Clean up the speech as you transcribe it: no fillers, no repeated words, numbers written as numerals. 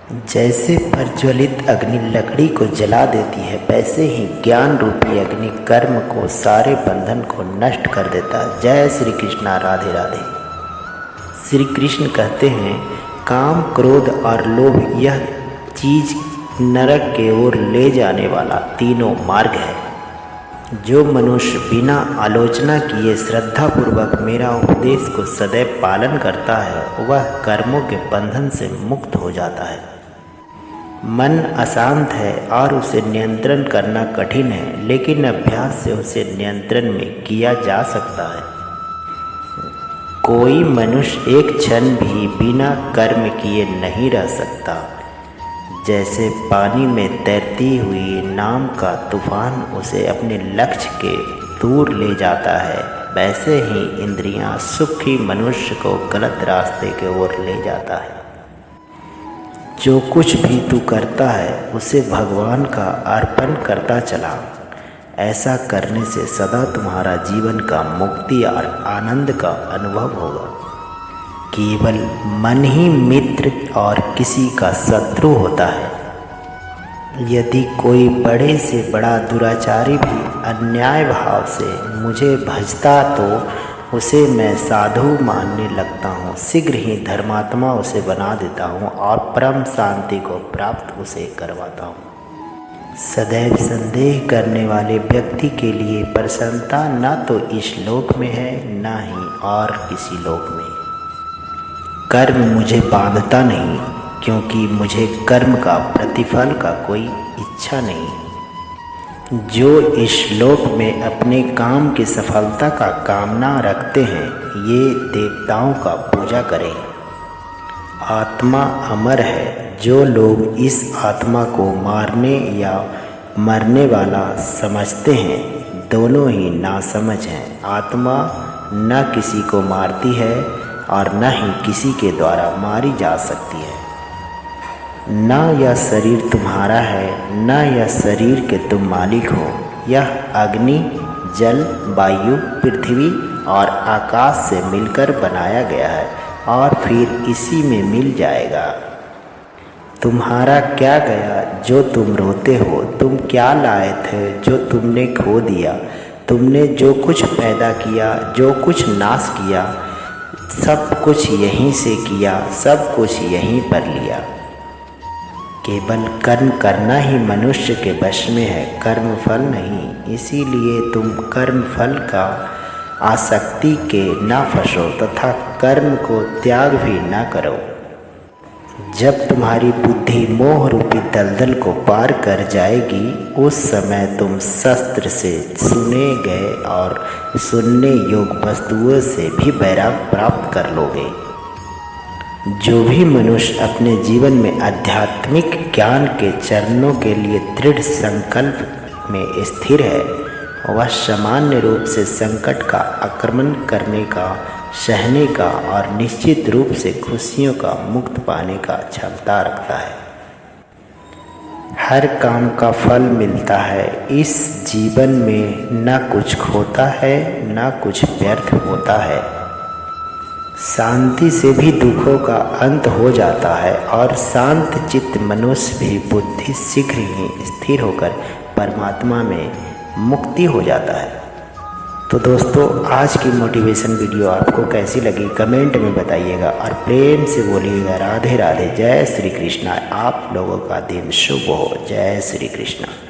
जैसे प्रज्वलित अग्नि लकड़ी को जला देती है, वैसे ही ज्ञान रूपी अग्नि कर्म को, सारे बंधन को नष्ट कर देता है। जय श्री कृष्णा। राधे राधे। श्री कृष्ण कहते हैं, काम, क्रोध और लोभ यह चीज नरक के ओर ले जाने वाला तीनों मार्ग है। जो मनुष्य बिना आलोचना किए श्रद्धापूर्वक मेरा उपदेश को सदैव पालन करता है, वह कर्मों के बंधन से मुक्त हो जाता है। मन अशांत है और उसे नियंत्रण करना कठिन है, लेकिन अभ्यास से उसे नियंत्रण में किया जा सकता है। कोई मनुष्य एक क्षण भी बिना कर्म किए नहीं रह सकता। जैसे पानी में तैरती हुई नाव का तूफान उसे अपने लक्ष्य के दूर ले जाता है, वैसे ही इंद्रियां सुखी मनुष्य को गलत रास्ते की ओर ले जाता है। जो कुछ भी तू करता है उसे भगवान का अर्पण करता चला। ऐसा करने से सदा तुम्हारा जीवन का मुक्ति और आनंद का अनुभव होगा। केवल मन ही मित्र और किसी का शत्रु होता है। यदि कोई बड़े से बड़ा दुराचारी भी अन्याय भाव से मुझे भजता तो उसे मैं साधु मानने लगता हूँ। शीघ्र ही धर्मात्मा उसे बना देता हूँ और परम शांति को प्राप्त उसे करवाता हूँ। सदैव संदेह करने वाले व्यक्ति के लिए प्रसन्नता न तो इस लोक में है, न ही और किसी लोक में। कर्म मुझे बांधता नहीं, क्योंकि मुझे कर्म का प्रतिफल का कोई इच्छा नहीं। जो इस श्लोक में अपने काम की सफलता का कामना रखते हैं, ये देवताओं का पूजा करें। आत्मा अमर है। जो लोग इस आत्मा को मारने या मरने वाला समझते हैं, दोनों ही नासमझ हैं। आत्मा न किसी को मारती है और न ही किसी के द्वारा मारी जा सकती है। न यह शरीर तुम्हारा है, न यह शरीर के तुम मालिक हो। यह अग्नि, जल, वायु, पृथ्वी और आकाश से मिलकर बनाया गया है और फिर इसी में मिल जाएगा। तुम्हारा क्या गया जो तुम रोते हो? तुम क्या लाए थे जो तुमने खो दिया? तुमने जो कुछ पैदा किया, जो कुछ नाश किया, सब कुछ यहीं से किया, सब कुछ यहीं पर लिया। केवल कर्म करना ही मनुष्य के वश में है, कर्म फल नहीं। इसीलिए तुम कर्म फल का आसक्ति के न फंसो तथा कर्म को त्याग भी न करो। जब तुम्हारी बुद्धि मोह रूपी दलदल को पार कर जाएगी, उस समय तुम शस्त्र से सुने गए और सुनने योग्य वस्तुओं से भी वैराग्य प्राप्त कर लोगे। जो भी मनुष्य अपने जीवन में आध्यात्मिक ज्ञान के चरणों के लिए दृढ़ संकल्प में स्थिर है, वह सामान्य रूप से संकट का आक्रमण करने का, सहने का और निश्चित रूप से खुशियों का मुक्त पाने का क्षमता रखता है। हर काम का फल मिलता है। इस जीवन में न कुछ खोता है, न कुछ व्यर्थ होता है। शांति से भी दुखों का अंत हो जाता है और शांत चित्त मनुष्य भी बुद्धि शीघ्र ही स्थिर होकर परमात्मा में मुक्ति हो जाता है। तो दोस्तों, आज की मोटिवेशन वीडियो आपको कैसी लगी कमेंट में बताइएगा और प्रेम से बोलिएगा राधे राधे। जय श्री कृष्णा। आप लोगों का दिन शुभ हो। जय श्री कृष्णा।